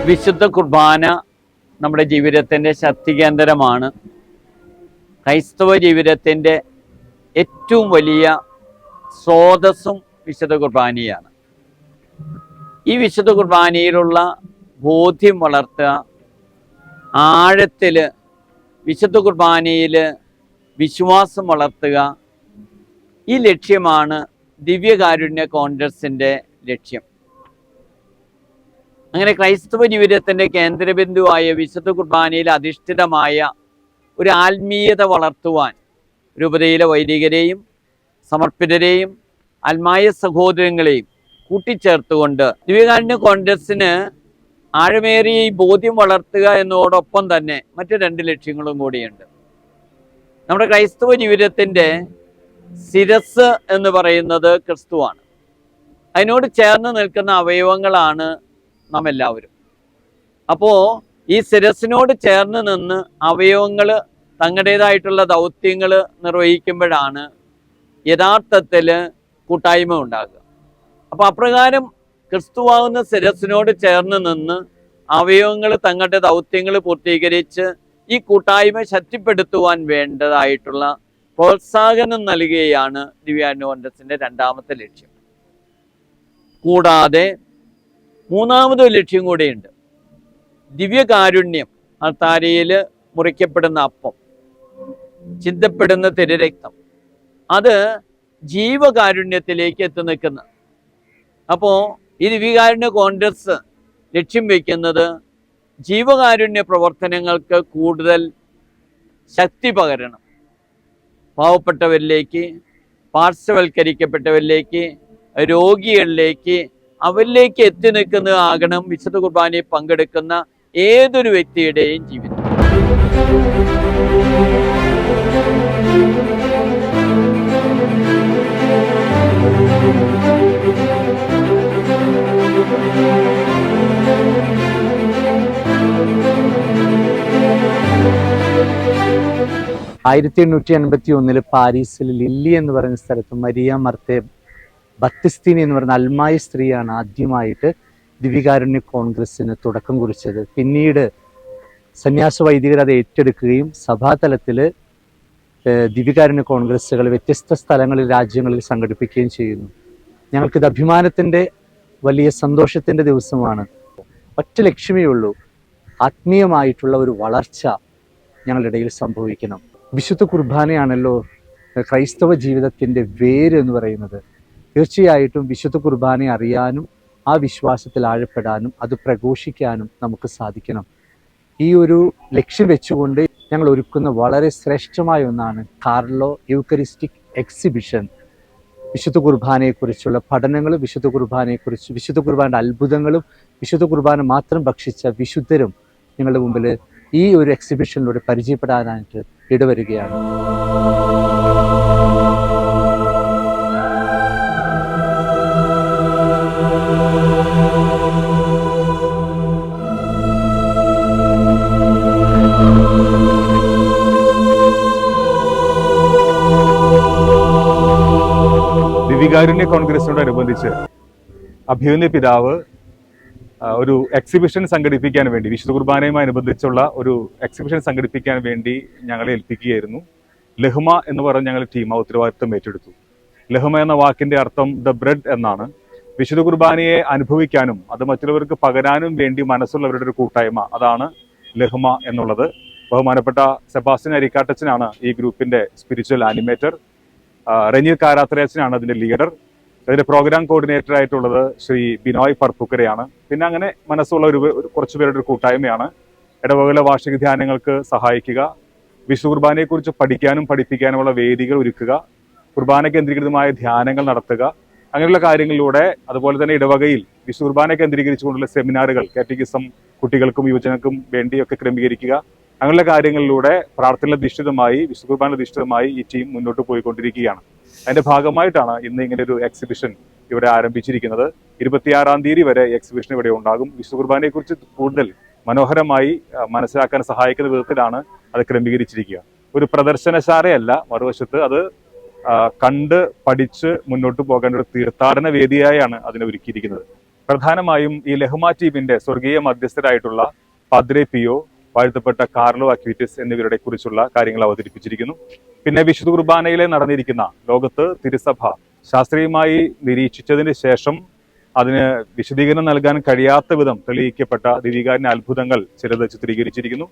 വിശുദ്ധ കുർബാന നമ്മുടെ ജീവിതത്തിൻ്റെ ശക്തി കേന്ദ്രമാണ്. ക്രൈസ്തവ ജീവിതത്തിൻ്റെ ഏറ്റവും വലിയ സ്രോതസ്സും വിശുദ്ധ കുർബാനയാണ്. ഈ വിശുദ്ധ കുർബാനയിലുള്ള ബോധ്യം വളർത്തുക, ആഴത്തിൽ വിശുദ്ധ കുർബാനയിൽ വിശ്വാസം വളർത്തുക, ഈ ലക്ഷ്യമാണ് ദിവ്യകാരുണ്യ കോൺഗ്രസിൻ്റെ ലക്ഷ്യം. അങ്ങനെ ക്രൈസ്തവ ജീവിതത്തിൻ്റെ കേന്ദ്രബിന്ദുവായ വിശുദ്ധ കുർബാനയിൽ അധിഷ്ഠിതമായ ഒരു ആത്മീയത വളർത്തുവാൻ രൂപതയിലെ വൈദികരെയും സമർപ്പിതരെയും ആത്മായ സഹോദരങ്ങളെയും കൂട്ടിച്ചേർത്തുകൊണ്ട് ദിവ്യകാരുണ്യ കോൺഗ്രസിന് ആഴമേറിയ ഈ ബോധ്യം വളർത്തുക എന്നതോടൊപ്പം തന്നെ മറ്റ് രണ്ട് ലക്ഷ്യങ്ങളും കൂടിയുണ്ട്. നമ്മുടെ ക്രൈസ്തവ ജീവിതത്തിൻ്റെ ശിരസ് എന്ന് പറയുന്നത് ക്രിസ്തുവാണ്. അതിനോട് ചേർന്ന് നിൽക്കുന്ന അവയവങ്ങളാണ് നാം എല്ലാവരും. അപ്പോൾ ഈ ശിരസിനോട് ചേർന്ന് നിന്ന് അവയവങ്ങൾ തങ്ങളുടേതായിട്ടുള്ള ദൗത്യങ്ങൾ നിർവഹിക്കുമ്പോഴാണ് യഥാർത്ഥത്തിൽ കൂട്ടായ്മ ഉണ്ടാകുക. അപ്പോൾ അപ്രകാരം ക്രിസ്തുവാകുന്ന ശിരസിനോട് ചേർന്ന് നിന്ന് അവയവങ്ങൾ തങ്ങളുടെ ദൗത്യങ്ങൾ പൂർത്തീകരിച്ച് ഈ കൂട്ടായ്മ ശക്തിപ്പെടുത്തുവാൻ വേണ്ടതായിട്ടുള്ള പ്രോത്സാഹനം നൽകുകയാണ് ദിവ്യകാരുണ്യ കോൺഗ്രസിൻ്റെ രണ്ടാമത്തെ ലക്ഷ്യം. കൂടാതെ മൂന്നാമതൊരു ലക്ഷ്യം കൂടെയുണ്ട്. ദിവ്യകാരുണ്യം, അൾത്താരയിൽ മുറിക്കപ്പെടുന്ന അപ്പം, ചിന്തപ്പെടുന്ന തിരുരക്തം, അത് ജീവകാരുണ്യത്തിലേക്ക് എത്തി നിൽക്കുന്ന. അപ്പോൾ ഈ ദിവ്യകാരുണ്യ കോൺഗ്രസ് ലക്ഷ്യം വയ്ക്കുന്നത് ജീവകാരുണ്യ പ്രവർത്തനങ്ങൾക്ക് കൂടുതൽ ശക്തി പകരണം. പാവപ്പെട്ടവരിലേക്ക്, പാർശ്വവൽക്കരിക്കപ്പെട്ടവരിലേക്ക്, രോഗികളിലേക്ക്, അവരിലേക്ക് എത്തി നിൽക്കുന്നതാകണം വിശുദ്ധ കുർബാനയിൽ പങ്കെടുക്കുന്ന ഏതൊരു വ്യക്തിയുടെയും ജീവിതം. ആയിരത്തി 1851 പാരീസിൽ ലില്ലി എന്ന് പറയുന്ന സ്ഥലത്ത് മരിയ മർത്തെ ബത്തിസ്തീനി എന്ന് പറയുന്ന അൽമായ സ്ത്രീയാണ് ആദ്യമായിട്ട് ദിവ്യകാരുണ്യ കോൺഗ്രസിന് തുടക്കം കുറിച്ചത്. പിന്നീട് സന്യാസ വൈദികർ അത് ഏറ്റെടുക്കുകയും സഭാതലത്തിൽ ദിവ്യകാരുണ്യ കോൺഗ്രസ്സുകൾ വ്യത്യസ്ത സ്ഥലങ്ങളിൽ, രാജ്യങ്ങളിൽ സംഘടിപ്പിക്കുകയും ചെയ്യുന്നു. ഞങ്ങൾക്കിത് അഭിമാനത്തിൻ്റെ, വലിയ സന്തോഷത്തിൻ്റെ ദിവസമാണ്. ഒറ്റ ലക്ഷ്യമേ ഉള്ളൂ, ആത്മീയമായിട്ടുള്ള ഒരു വളർച്ച ഞങ്ങളുടെ ഇടയിൽ സംഭവിക്കണം. വിശുദ്ധ കുർബാനയാണല്ലോ ക്രൈസ്തവ ജീവിതത്തിൻ്റെ വേര് എന്ന് പറയുന്നത്. തീർച്ചയായിട്ടും വിശുദ്ധ കുർബാനയെ അറിയാനും ആ വിശ്വാസത്തിൽ ആഴപ്പെടാനും അത് പ്രഘോഷിക്കാനും നമുക്ക് സാധിക്കണം. ഈ ഒരു ലക്ഷ്യം വെച്ചുകൊണ്ട് ഞങ്ങൾ ഒരുക്കുന്ന വളരെ ശ്രേഷ്ഠമായ ഒന്നാണ് കാർലോ യൂക്കറിസ്റ്റിക് എക്സിബിഷൻ. വിശുദ്ധ കുർബാനയെക്കുറിച്ചുള്ള പഠനങ്ങളും വിശുദ്ധ കുർബാനയെക്കുറിച്ച്, വിശുദ്ധ കുർബാനയുടെ അത്ഭുതങ്ങളും, വിശുദ്ധ കുർബാന മാത്രം ഭക്ഷിച്ച വിശുദ്ധരും ഞങ്ങളുടെ മുമ്പിൽ ഈ ഒരു എക്സിബിഷനിലൂടെ പരിചയപ്പെടാനായിട്ട് ഇടവരികയാണ്. ദിവ്യകാരുണ്യ കോൺഗ്രസിനോടനുബന്ധിച്ച് അഭിമന്യ പിതാവ് ഒരു എക്സിബിഷൻ സംഘടിപ്പിക്കാൻ വേണ്ടി, വിശുദ്ധ കുർബാനയുമായി അനുബന്ധിച്ചുള്ള ഒരു എക്സിബിഷൻ സംഘടിപ്പിക്കാൻ വേണ്ടി ഞങ്ങളെ ഏൽപ്പിക്കുകയായിരുന്നു. ലഹ്മ എന്ന് പറഞ്ഞ് ഞങ്ങൾ ടീം ആ ഉത്തരവാദിത്വം ഏറ്റെടുത്തു. ലഹ്മ എന്ന വാക്കിന്റെ അർത്ഥം ദ ബ്രെഡ് എന്നാണ്. വിശുദ്ധ കുർബാനയെ അനുഭവിക്കാനും അത് മറ്റുള്ളവർക്ക് പകരാനും വേണ്ടി മനസ്സുള്ളവരുടെ ഒരു കൂട്ടായ്മ, അതാണ് ലഹ്മ എന്നുള്ളത്. ബഹുമാനപ്പെട്ട സെബാസ്റ്റ്യൻ അരിക്കാട്ടച്ചനാണ് ഈ ഗ്രൂപ്പിന്റെ സ്പിരിച്വൽ ആനിമേറ്റർ. റെനീർ കാരാത്രയച്ചനാണ് അതിന്റെ ലീഡർ. അതിന്റെ പ്രോഗ്രാം കോർഡിനേറ്റർ ആയിട്ടുള്ളത് ശ്രീ ബിനോയ് പർപ്പുക്കരയാണ്. പിന്നെ അങ്ങനെ മനസ്സുള്ള കുറച്ചു പേരുടെ ഒരു കൂട്ടായ്മയാണ്. ഇടവകയിലെ വാർഷിക ധ്യാനങ്ങൾക്ക് സഹായിക്കുക, വിശുദ്ധ കുർബാനയെക്കുറിച്ച് പഠിക്കാനും പഠിപ്പിക്കാനുമുള്ള വേദികൾ ഒരുക്കുക, കുർബാന കേന്ദ്രീകൃതമായ ധ്യാനങ്ങൾ നടത്തുക, അങ്ങനെയുള്ള കാര്യങ്ങളിലൂടെ, അതുപോലെ തന്നെ ഇടവകയിൽ വിശുദ്ധ കുർബാന കേന്ദ്രീകരിച്ചുകൊണ്ടുള്ള സെമിനാറുകൾ, കാറ്റഗിസം കുട്ടികൾക്കും യുവജനക്കും വേണ്ടിയൊക്കെ ക്രമീകരിക്കുക, അങ്ങനെയുള്ള കാര്യങ്ങളിലൂടെ പ്രാർത്ഥനയധിഷ്ഠിതമായി, വിശുദ്ധ കുർബാന അധിഷ്ഠിതമായി ഈ ടീം മുന്നോട്ട് പോയിക്കൊണ്ടിരിക്കുകയാണ്. അതിന്റെ ഭാഗമായിട്ടാണ് ഇന്ന് ഇങ്ങനെ ഒരു എക്സിബിഷൻ ഇവിടെ ആരംഭിച്ചിരിക്കുന്നത്. 26-ാം തീയതി വരെ എക്സിബിഷൻ ഇവിടെ ഉണ്ടാകും. വിശുദ്ധ കുർബാനയെക്കുറിച്ച് കൂടുതൽ മനോഹരമായി മനസ്സിലാക്കാൻ സഹായിക്കുന്ന വിധത്തിലാണ് അത് ക്രമീകരിച്ചിരിക്കുക. ഒരു പ്രദർശനശാലയല്ല, മറുവശത്ത് അത് കണ്ട് പഠിച്ച് മുന്നോട്ട് പോകേണ്ട ഒരു തീർത്ഥാടന വേദിയായാണ് അതിനെ ഒരുക്കിയിരിക്കുന്നത്. പ്രധാനമായും ഈ ലഹ്മ ടീമിന്റെ സ്വർഗീയ മധ്യസ്ഥരായിട്ടുള്ള പാദ്രെ പിയോ, വാഴ്ത്തപ്പെട്ട കാർലോ അക്വിറ്റിസ് എന്നിവരുടെ കുറിച്ചുള്ള കാര്യങ്ങൾ അവതരിപ്പിച്ചിരിക്കുന്നു. പിന്നെ വിശുദ്ധ കുർബാനയിലെ നടന്നിരിക്കുന്ന ലോകത്ത് തിരുസഭ ശാസ്ത്രീയമായി നിരീക്ഷിച്ചതിന് ശേഷം അതിന് വിശദീകരണം നൽകാൻ കഴിയാത്ത വിധം തെളിയിക്കപ്പെട്ട ദിവ്യകാരുണ്യ അത്ഭുതങ്ങൾ ചിലത് ചിത്രീകരിച്ചിരിക്കുന്നു.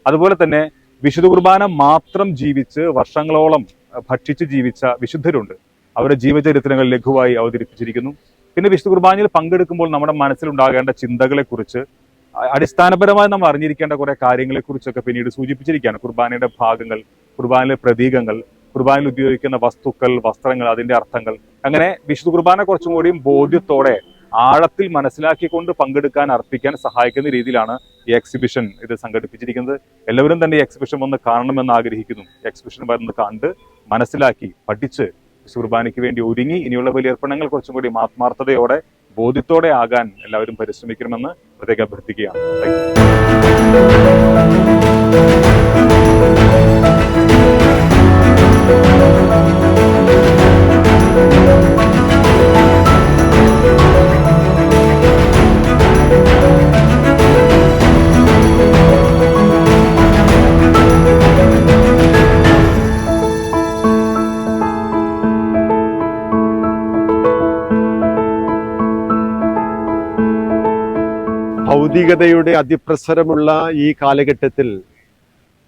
അതുപോലെ തന്നെ വിശുദ്ധ കുർബാന മാത്രം ജീവിച്ച് വർഷങ്ങളോളം ഭക്ഷിച്ച് ജീവിച്ച വിശുദ്ധരുണ്ട്. അവരുടെ ജീവചരിത്രങ്ങൾ ലഘുവായി അവതരിപ്പിച്ചിരിക്കുന്നു. പിന്നെ വിശുദ്ധ കുർബാനയിൽ പങ്കെടുക്കുമ്പോൾ നമ്മുടെ മനസ്സിലുണ്ടാകേണ്ട ചിന്തകളെക്കുറിച്ച്, അടിസ്ഥാനപരമായി നമ്മൾ അറിഞ്ഞിരിക്കേണ്ട കുറെ കാര്യങ്ങളെക്കുറിച്ചൊക്കെ പിന്നീട് സൂചിപ്പിച്ചിരിക്കുകയാണ്. കുർബാനയുടെ ഭാഗങ്ങൾ, കുർബാനയിലെ പ്രതീകങ്ങൾ, കുർബാനയിൽ ഉപയോഗിക്കുന്ന വസ്തുക്കൾ, വസ്ത്രങ്ങൾ, അതിന്റെ അർത്ഥങ്ങൾ, അങ്ങനെ വിശുദ്ധ കുർബാന കുറച്ചും കൂടിയും ബോധ്യത്തോടെ ആഴത്തിൽ മനസ്സിലാക്കിക്കൊണ്ട് പങ്കെടുക്കാൻ, അർപ്പിക്കാൻ സഹായിക്കുന്ന രീതിയിലാണ് ഈ എക്സിബിഷൻ ഇത് സംഘടിപ്പിച്ചിരിക്കുന്നത്. എല്ലാവരും തന്നെ ഈ എക്സിബിഷൻ വന്ന് കാണണമെന്ന് ആഗ്രഹിക്കുന്നു. എക്സിബിഷൻ വന്ന് കണ്ട് മനസ്സിലാക്കി പഠിച്ച് വിശുദ്ധ കുർബാനയ്ക്ക് വേണ്ടി ഒരുങ്ങി ഇനിയുള്ള ബലിയർപ്പണങ്ങൾ കുറച്ചും കൂടി ആത്മാർത്ഥതയോടെ, ബോധ്യത്തോടെ ആകാൻ എല്ലാവരും പരിശ്രമിക്കണമെന്ന് പ്രത്യേകം അഭ്യർത്ഥിക്കുകയാണ്. ഭൗതികതയുടെ അതിപ്രസരമുള്ള ഈ കാലഘട്ടത്തിൽ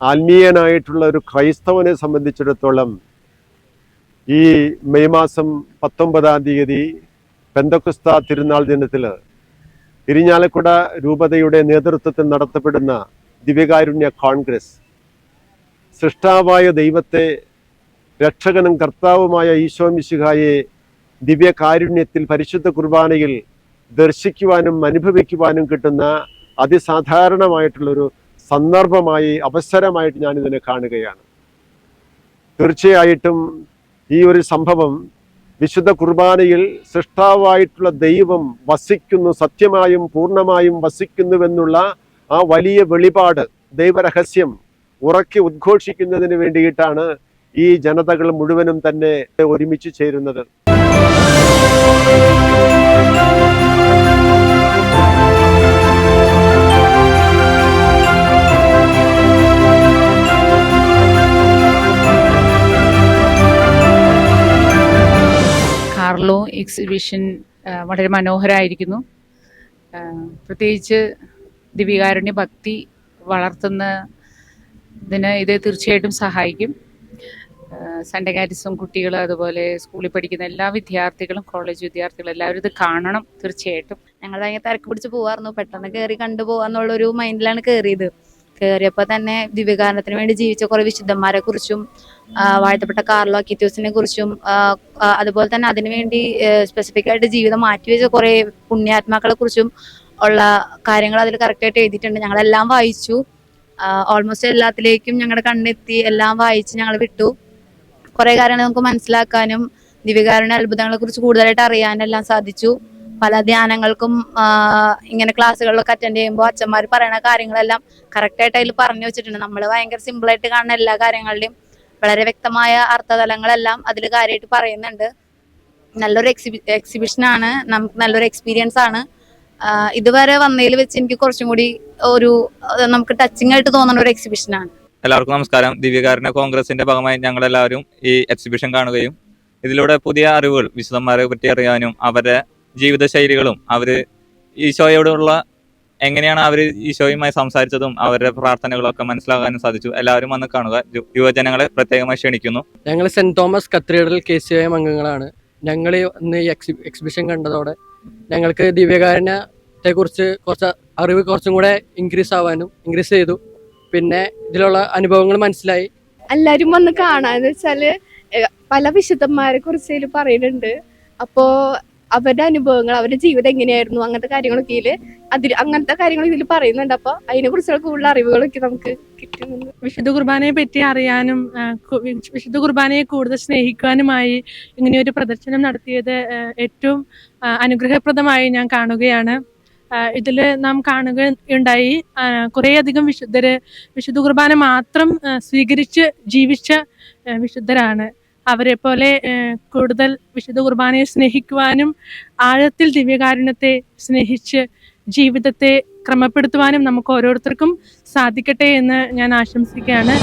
ആത്മീയനായിട്ടുള്ള ഒരു ക്രൈസ്തവനെ സംബന്ധിച്ചിടത്തോളം ഈ മെയ് മാസം 19-ാം തീയതി പെന്തക്കോസ്താ തിരുനാൾ ദിനത്തിൽ ഇരിഞ്ഞാലക്കുട രൂപതയുടെ നേതൃത്വത്തിൽ നടത്തപ്പെടുന്ന ദിവ്യകാരുണ്യ കോൺഗ്രസ് സൃഷ്ടാവായ ദൈവത്തെ, രക്ഷകനും കർത്താവുമായ ഈശോ മിശിഹായെ ദിവ്യകാരുണ്യത്തിൽ പരിശുദ്ധ കുർബാനയിൽ ദർശിക്കുവാനും അനുഭവിക്കുവാനും കിട്ടുന്ന അതിസാധാരണമായിട്ടുള്ളൊരു സന്ദർഭമായി, അവസരമായിട്ട് ഞാനിതിനെ കാണുകയാണ്. തീർച്ചയായിട്ടും ഈ ഒരു സംഭവം വിശുദ്ധ കുർബാനയിൽ സൃഷ്ടാവായിട്ടുള്ള ദൈവം വസിക്കുന്നു, സത്യമായും പൂർണ്ണമായും വസിക്കുന്നുവെന്നുള്ള ആ വലിയ വെളിപാട്, ദൈവരഹസ്യം ഉറക്കെ ഉദ്ഘോഷിക്കുന്നതിന് വേണ്ടിയിട്ടാണ് ഈ ജനതകൾ മുഴുവനും തന്നെ ഒരുമിച്ച് ചേരുന്നത്. കാർലോ എക്സിബിഷൻ വളരെ മനോഹരമായിരിക്കുന്നു. പ്രത്യേകിച്ച് ദിവ്യകാരുണ്യ ഭക്തി വളർത്തുന്നതിന് ഇത് തീർച്ചയായിട്ടും സഹായിക്കും. സൺഡേ കാറ്റിസം കുട്ടികൾ, അതുപോലെ സ്കൂളിൽ പഠിക്കുന്ന എല്ലാ വിദ്യാർത്ഥികളും, കോളേജ് വിദ്യാർത്ഥികളും എല്ലാവരും ഇത് കാണണം തീർച്ചയായിട്ടും. ഞങ്ങൾ ഭയങ്കര തിരക്ക് പിടിച്ച് പോവായിരുന്നു. പെട്ടെന്ന് കയറി കണ്ടുപോകാന്നുള്ളൊരു മൈൻഡിലാണ് കയറിയത്. കയറിയപ്പോൾ തന്നെ ദിവ്യകാരണത്തിന് വേണ്ടി ജീവിച്ച കുറെ വിശുദ്ധന്മാരെ കുറിച്ചും വാഴ്ത്തപ്പെട്ട കാർലോ അക്വിറ്റിസിനെ കുറിച്ചും അതുപോലെ തന്നെ അതിനുവേണ്ടി സ്പെസിഫിക് ആയിട്ട് ജീവിതം മാറ്റിവെച്ച കുറെ പുണ്യാത്മാക്കളെ കുറിച്ചും ഉള്ള കാര്യങ്ങൾ അതിൽ കറക്റ്റായിട്ട് എഴുതിയിട്ടുണ്ട്. ഞങ്ങളെല്ലാം വായിച്ചു. ഓൾമോസ്റ്റ് എല്ലാത്തിലേക്കും ഞങ്ങളുടെ കണ്ണെത്തി. എല്ലാം വായിച്ച് ഞങ്ങൾ വിട്ടു. കുറെ കാര്യങ്ങൾ നമുക്ക് മനസ്സിലാക്കാനും ദിവ്യകാരുണ്യ അത്ഭുതങ്ങളെ കുറിച്ച് കൂടുതലായിട്ട് അറിയാനെല്ലാം സാധിച്ചു. പല ധ്യാനങ്ങൾക്കും ഇങ്ങനെ ക്ലാസ്സുകളിലൊക്കെ അറ്റൻഡ് ചെയ്യുമ്പോൾ അച്ഛന്മാർ പറയുന്ന കാര്യങ്ങളെല്ലാം കറക്റ്റായിട്ട് അതിൽ പറഞ്ഞു വെച്ചിട്ടുണ്ട്. നമ്മൾ ഭയങ്കര സിമ്പിളായിട്ട് കാണുന്ന എല്ലാ കാര്യങ്ങളുടെയും വളരെ വ്യക്തമായ അർത്ഥതലങ്ങളെല്ലാം അതിൽ കാര്യമായിട്ട് പറയുന്നുണ്ട്. നല്ലൊരു എക്സിബിഷനാണ്. നമുക്ക് നല്ലൊരു എക്സ്പീരിയൻസ് ആണ്. ഇതുവരെ വന്നതിൽ വെച്ച് എനിക്ക് കുറച്ചും കൂടി ഒരു നമുക്ക് ടച്ചിങ് ആയിട്ട് തോന്നുന്ന ഒരു എക്സിബിഷനാണ്. എല്ലാവർക്കും നമസ്കാരം. ദിവ്യകാരുണ്യ കോൺഗ്രസിന്റെ ഭാഗമായി ഞങ്ങളെല്ലാവരും ഈ എക്സിബിഷൻ കാണുകയും ഇതിലൂടെ പുതിയ അറിവുകൾ വിശുദ്ധന്മാരെ പറ്റി അറിയാനും അവരുടെ ജീവിതശൈലികളും അവര് ഈശോയോടുള്ള എങ്ങനെയാണ് അവർ ഈശോയുമായി സംസാരിച്ചതും അവരുടെ പ്രാർത്ഥനകളൊക്കെ മനസ്സിലാക്കാനും സാധിച്ചു. എല്ലാവരും വന്ന് കാണുക. യുവജനങ്ങളെ പ്രത്യേകമായി ക്ഷണിക്കുന്നു. ഞങ്ങൾ സെന്റ് തോമസ് കത്തീഡ്രൽ KCIM അംഗങ്ങളാണ്. ഞങ്ങൾ ഇന്ന് ഈ എക്സിബിഷൻ കണ്ടതോടെ ഞങ്ങൾക്ക് ദിവ്യകാരുണ്യത്തെ കുറിച്ച് കുറച്ച് അറിവ് കുറച്ചും കൂടെ ഇൻക്രീസ് ചെയ്തു. പിന്നെ ഇതിലുള്ള അനുഭവങ്ങൾ മനസ്സിലായി. എല്ലാരും വന്ന് കാണാന്ന് വെച്ചാല് പല വിശുദ്ധന്മാരെ കുറിച്ച് ഇതിൽ പറയുന്നുണ്ട്. അപ്പോ അവരുടെ അനുഭവങ്ങൾ, അവരുടെ ജീവിതം എങ്ങനെയായിരുന്നു, അങ്ങനത്തെ കാര്യങ്ങളൊക്കെ അങ്ങനത്തെ കാര്യങ്ങൾ ഇതിൽ പറയുന്നുണ്ട്. അപ്പൊ അതിനെ കുറിച്ചുള്ള കൂടുതൽ അറിവുകളൊക്കെ നമുക്ക് കിട്ടുന്നുണ്ട്. വിശുദ്ധ കുർബാനയെ പറ്റി അറിയാനും വിശുദ്ധ കുർബാനയെ കൂടുതൽ സ്നേഹിക്കാനുമായി ഇങ്ങനെയൊരു പ്രദർശനം നടത്തിയത് ഏറ്റവും അനുഗ്രഹപ്രദമായി ഞാൻ കാണുകയാണ്. ഇതിൽ നാം കാണുകയുണ്ടായി കുറേയധികം വിശുദ്ധര് വിശുദ്ധ കുർബാന മാത്രം സ്വീകരിച്ച് ജീവിച്ച വിശുദ്ധരാണ്. അവരെ പോലെ കൂടുതൽ വിശുദ്ധ കുർബാനയെ സ്നേഹിക്കുവാനും ആഴത്തിൽ ദിവ്യകാരുണ്യത്തെ സ്നേഹിച്ച് ജീവിതത്തെ ക്രമപ്പെടുത്തുവാനും നമുക്ക് ഓരോരുത്തർക്കും സാധിക്കട്ടെ എന്ന് ഞാൻ ആശംസിക്കുകയാണ്.